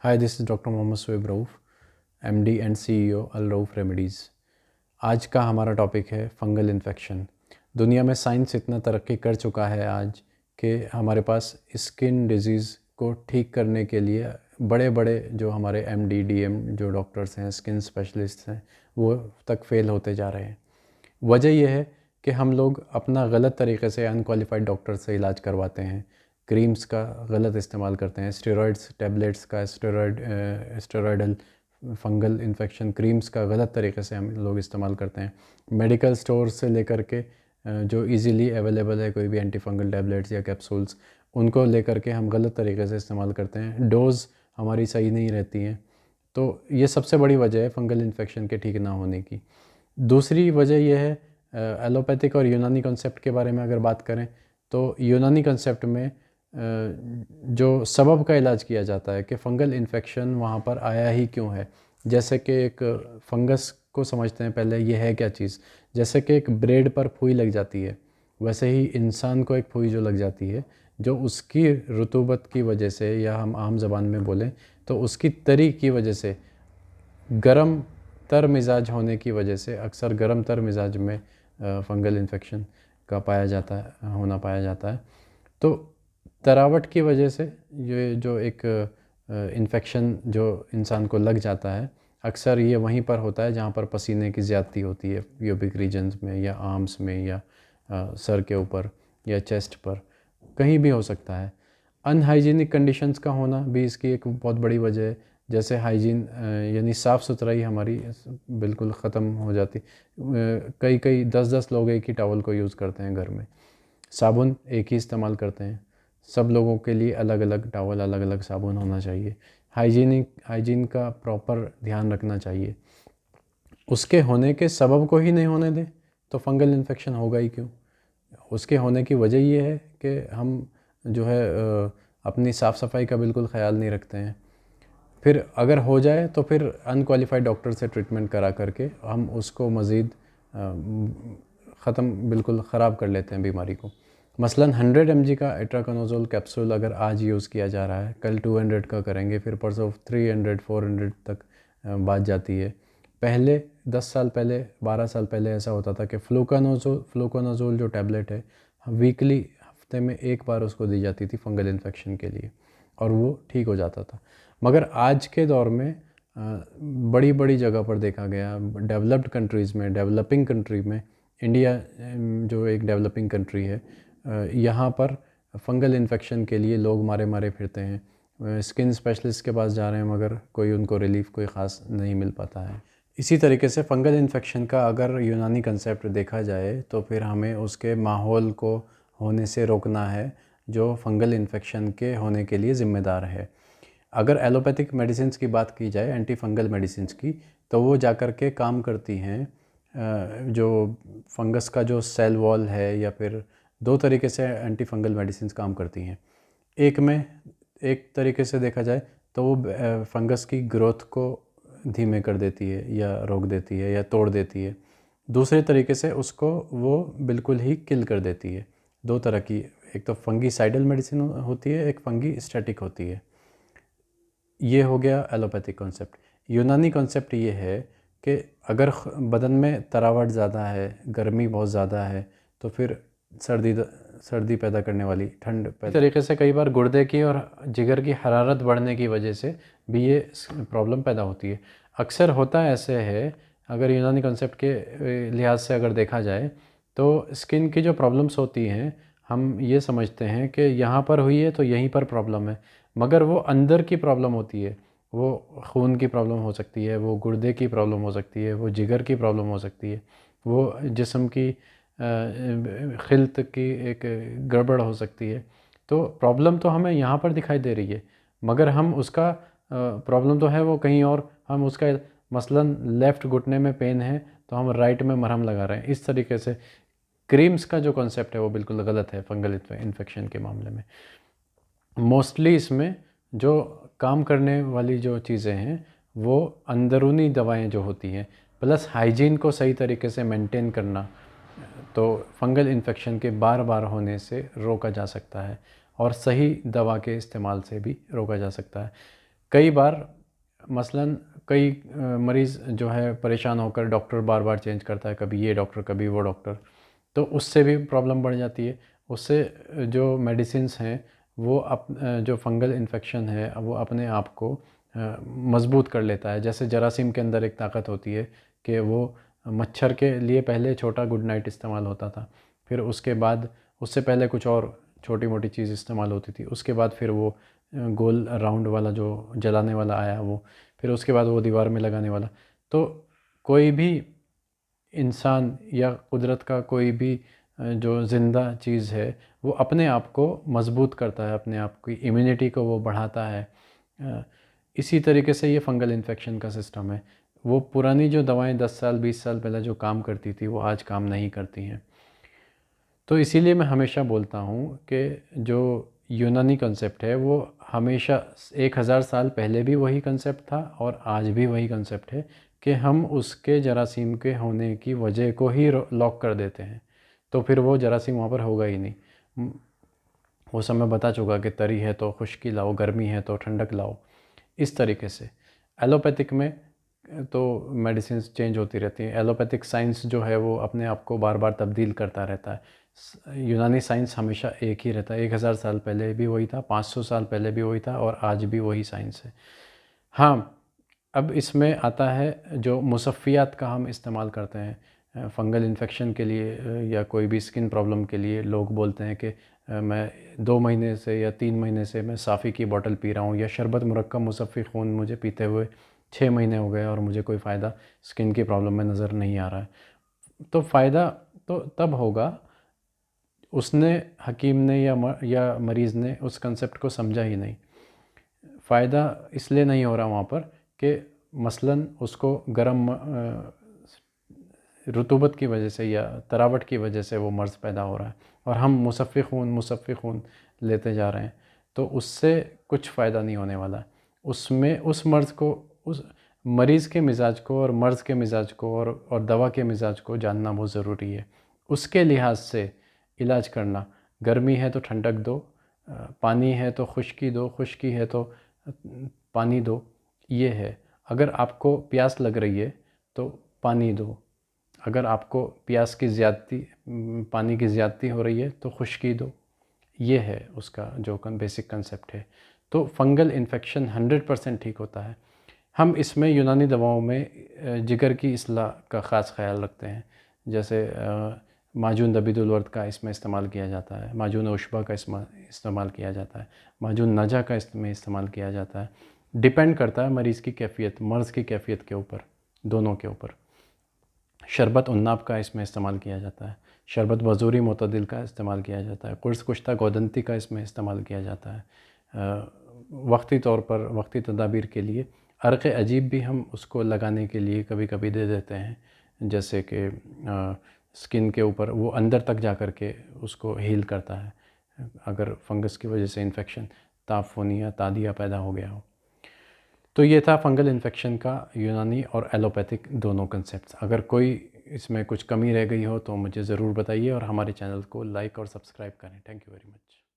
Hi, this is doctor Mohammed Shoaib Rauf, MD and CEO Al Rauf Remedies. आज का हमारा टॉपिक है फंगल इन्फेक्शन। दुनिया में साइंस इतना तरक्की कर चुका है आज कि हमारे पास स्किन डिजीज़ को ठीक करने के लिए बड़े बड़े जो हमारे एमडी डीएम जो डॉक्टर्स हैं, स्किन स्पेशलिस्ट हैं, वो तक फेल होते जा रहे हैं। वजह यह है कि हम लोग अपना गलत तरीके से अनक्वालिफाइड डॉक्टर से इलाज करवाते हैं, क्रीम्स का गलत इस्तेमाल करते हैं, स्टेरॉइड्स टैबलेट्स का स्टेरॉयडल फंगल इन्फेक्शन क्रीम्स का गलत तरीके से हम लोग इस्तेमाल करते हैं। मेडिकल स्टोर से लेकर के जो इजीली अवेलेबल है कोई भी एंटी फंगल टैबलेट्स या कैप्सूल्स, उनको लेकर के हम गलत तरीके से इस्तेमाल करते हैं। डोज़ हमारी सही नहीं रहती हैं। तो ये सबसे बड़ी वजह है फंगल इन्फेक्शन के ठीक ना होने की। दूसरी वजह यह है एलोपैथिक और यूनानी कॉन्सेप्ट के बारे में अगर बात करें तो यूनानी कॉन्सेप्ट में जो सबब का इलाज किया जाता है कि फ़ंगल इन्फेक्शन वहाँ पर आया ही क्यों है। जैसे कि एक फंगस को समझते हैं पहले, ये है क्या चीज़। जैसे कि एक ब्रेड पर फुई लग जाती है, वैसे ही इंसान को एक फुई जो लग जाती है, जो उसकी रुतूबत की वजह से, या हम आम ज़बान में बोलें तो उसकी तरी की वजह से, गरम तर मिजाज होने की वजह से अक्सर गरम तर मिजाज में फंगल इन्फेक्शन का होना पाया जाता है। तो तरावट की वजह से ये जो एक इन्फेक्शन जो इंसान को लग जाता है, अक्सर ये वहीं पर होता है जहाँ पर पसीने की ज़्यादती होती है, प्यूबिक रीजन्स में या आर्म्स में या सर के ऊपर या चेस्ट पर, कहीं भी हो सकता है। अनहाइजीनिक कंडीशंस का होना भी इसकी एक बहुत बड़ी वजह है। जैसे हाइजीन यानी साफ़ सुथराई हमारी बिल्कुल ख़त्म हो जाती। कई 10-10 लोग एक ही टॉवल को यूज़ करते हैं घर में, साबुन एक ही इस्तेमाल करते हैं। सब लोगों के लिए अलग अलग टॉवल, अलग अलग साबुन होना चाहिए। हाइजीन का प्रॉपर ध्यान रखना चाहिए। उसके होने के सबब को ही नहीं होने दें तो फंगल इन्फेक्शन होगा ही क्यों। उसके होने की वजह ये है कि हम जो है अपनी साफ़ सफाई का बिल्कुल ख्याल नहीं रखते हैं। फिर अगर हो जाए तो फिर अनक्वालिफाइड डॉक्टर से ट्रीटमेंट करा करके हम उसको मज़ीद ख़त्म बिल्कुल ख़राब कर लेते हैं बीमारी को। मसलन 100 mg का इट्राकोनाज़ोल कैप्सूल अगर आज यूज़ किया जा रहा है, कल 200 का करेंगे, फिर परसों 300-400 तक बात जाती है। पहले 10 साल पहले, 12 साल पहले ऐसा होता था कि फ्लूकोनाज़ोल जो टैबलेट है, वीकली हफ्ते में एक बार उसको दी जाती थी फंगल इन्फेक्शन के लिए, और वो ठीक हो जाता था। मगर आज के दौर में बड़ी बड़ी जगह पर देखा गया, डेवलप्ड कंट्रीज़ में, डेवलपिंग कंट्री में, इंडिया जो एक डेवलपिंग कंट्री है, यहाँ पर फंगल इन्फेक्शन के लिए लोग मारे मारे फिरते हैं। स्किन स्पेशलिस्ट के पास जा रहे हैं मगर कोई उनको रिलीफ कोई ख़ास नहीं मिल पाता है। इसी तरीके से फंगल इन्फेक्शन का अगर यूनानी कंसेप्ट देखा जाए तो फिर हमें उसके माहौल को होने से रोकना है जो फंगल इन्फेक्शन के होने के लिए ज़िम्मेदार है। अगर एलोपैथिक मेडिसिन्स की बात की जाए, एंटी फंगल मेडिसिन्स की, तो वो जाकर के काम करती हैं जो फंगस का जो सेल वॉल है, या फिर दो तरीके से एंटी फंगल मेडिसिन्स काम करती हैं। एक तरीके से देखा जाए तो वो फंगस की ग्रोथ को धीमे कर देती है या रोक देती है या तोड़ देती है। दूसरे तरीके से उसको वो बिल्कुल ही किल कर देती है। दो तरह की, एक तो फंगीसाइडल मेडिसिन होती है, एक फंगी स्टैटिक होती है। ये हो गया एलोपैथिक कॉन्सेप्ट। यूनानी कॉन्सेप्ट ये है कि अगर बदन में तरावट ज़्यादा है, गर्मी बहुत ज़्यादा है, तो फिर सर्दी पैदा करने वाली ठंड पैदा, तरीके से कई बार गुर्दे की और जिगर की हरारत बढ़ने की वजह से भी ये प्रॉब्लम पैदा होती है। अक्सर होता ऐसे है, अगर यूनानी कॉन्सेप्ट के लिहाज से अगर देखा जाए तो स्किन की जो प्रॉब्लम्स होती हैं, हम ये समझते हैं कि यहाँ पर हुई है तो यहीं पर प्रॉब्लम है, मगर वो अंदर की प्रॉब्लम होती है। वो खून की प्रॉब्लम हो सकती है, वो गुर्दे की प्रॉब्लम हो सकती है, वो जिगर की प्रॉब्लम हो सकती है, वो जिस्म की खिल्त की एक गड़बड़ हो सकती है। तो प्रॉब्लम तो हमें यहाँ पर दिखाई दे रही है, मगर हम उसका प्रॉब्लम तो है वो कहीं और। हम उसका मसलन लेफ़्ट घुटने में पेन है तो हम राइट में मरहम लगा रहे हैं। इस तरीके से क्रीम्स का जो कॉन्सेप्ट है वो बिल्कुल गलत है फंगल इन्फेक्शन के मामले में। मोस्टली इसमें जो काम करने वाली जो चीज़ें हैं वो अंदरूनी दवाएं जो होती हैं, प्लस हाइजीन को सही तरीके से मेंटेन करना, तो फंगल इन्फेक्शन के बार बार होने से रोका जा सकता है, और सही दवा के इस्तेमाल से भी रोका जा सकता है। कई बार मसलन कई मरीज़ जो है परेशान होकर डॉक्टर बार बार चेंज करता है, कभी ये डॉक्टर कभी वो डॉक्टर, तो उससे भी प्रॉब्लम बढ़ जाती है। उससे जो मेडिसिन्स हैं वो जो फंगल इन्फेक्शन है वो अपने आप को मज़बूत कर लेता है। जैसे जरासीम के अंदर एक ताकत होती है कि वो मच्छर के लिए पहले छोटा गुड नाइट इस्तेमाल होता था, फिर उसके बाद उससे पहले कुछ और छोटी मोटी चीज़ इस्तेमाल होती थी, उसके बाद फिर वो गोल राउंड वाला जो जलाने वाला आया वो, फिर उसके बाद वो दीवार में लगाने वाला। तो कोई भी इंसान या कुदरत का कोई भी जो ज़िंदा चीज़ है वो अपने आप को मज़बूत करता है, अपने आप की इम्यूनिटी को वो बढ़ाता है। इसी तरीके से ये फंगल इन्फेक्शन का सिस्टम है। वो पुरानी जो दवाएं 10 साल 20 साल पहले जो काम करती थी वो आज काम नहीं करती हैं। तो इसीलिए मैं हमेशा बोलता हूँ कि जो यूनानी कंसेप्ट है वो हमेशा 1000 साल पहले भी वही कंसेप्ट था और आज भी वही कंसेप्ट है कि हम उसके जरासीम के होने की वजह को ही लॉक कर देते हैं, तो फिर वो जरासीम वहाँ पर होगा ही नहीं। वो समय बता चुका कि तरी है तो खुश्की लाओ, गर्मी है तो ठंडक लाओ। इस तरीके से एलोपैथिक में तो मेडिसिन चेंज होती रहती हैं। एलोपैथिक साइंस जो है वो अपने आप को बार बार तब्दील करता रहता है। यूनानी साइंस हमेशा एक ही रहता है। 1000 साल पहले भी वही था, 500 साल पहले भी वही था और आज भी वही साइंस है। हाँ, अब इसमें आता है जो मुसफ़ियात का हम इस्तेमाल करते हैं फ़ंगल इन्फेक्शन के लिए या कोई भी स्किन प्रॉब्लम के लिए। लोग बोलते हैं कि मैं 2 महीने से या 3 महीने से मैं साफ़ी की बोतल पी रहा हूँ या शरबत मुरक्कब मुसफ़्फ़ी खून मुझे पीते हुए 6 महीने हो गए और मुझे कोई फ़ायदा स्किन की प्रॉब्लम में नज़र नहीं आ रहा है। तो फ़ायदा तो तब होगा उसने हकीम ने या मरीज़ ने उस कंसेप्ट को समझा ही नहीं। फ़ायदा इसलिए नहीं हो रहा वहाँ पर कि मसलन उसको गर्म रुतूबत की वजह से या तरावट की वजह से वो मर्ज़ पैदा हो रहा है और हम मुसफ़्फ़ी खून लेते जा रहे हैं, तो उससे कुछ फ़ायदा नहीं होने वाला है। उसमें उस मर्ज़ को, उस मरीज़ के मिज़ाज को और मर्ज़ के मिज़ाज को और दवा के मिज़ाज को जानना बहुत ज़रूरी है। उसके लिहाज से इलाज करना, गर्मी है तो ठंडक दो, पानी है तो खुश्की दो, खुश्की है तो पानी दो, ये है। अगर आपको प्यास लग रही है तो पानी दो, अगर आपको प्यास की ज़्यादती पानी की ज़्यादती हो रही है तो खुश्की दो, ये है उसका जो बेसिक कंसेप्ट है। तो फंगल इन्फेक्शन 100% ठीक होता है। हम इसमें यूनानी दवाओं में जिगर की इस्लाह का ख़ास ख़्याल रखते हैं। जैसे माजून दबीदुल वर्द का इसमें इस्तेमाल किया जाता है, माजून उशबा का इस्तेमाल किया जाता है, माजून नजा का इसमें इस्तेमाल किया जाता है। डिपेंड करता है मरीज़ की कैफ़ियत, मर्ज़ की कैफ़ियत के ऊपर, दोनों के ऊपर। शरबत उन्नाब का इसमें इस्तेमाल किया जाता है, शरबत वज़ूरी मोतदिल का इस्तेमाल किया जाता है, कुर्स कुश्ता गोदंती का इसमें इस्तेमाल किया जाता है। वक्ती तौर पर वक्ती तदाबीर के लिए अर्क़ अजीब भी हम उसको लगाने के लिए कभी कभी दे देते हैं, जैसे कि स्किन के ऊपर वो अंदर तक जा कर के उसको हील करता है अगर फंगस की वजह से इन्फेक्शन, ताफ़ूनी या तादिया पैदा हो गया हो। तो ये था फंगल इन्फेक्शन का यूनानी और एलोपैथिक दोनों कंसेप्ट्स। अगर कोई इसमें कुछ कमी रह गई हो तो मुझे ज़रूर बताइए और हमारे चैनल को लाइक और सब्सक्राइब करें। Thank you very much.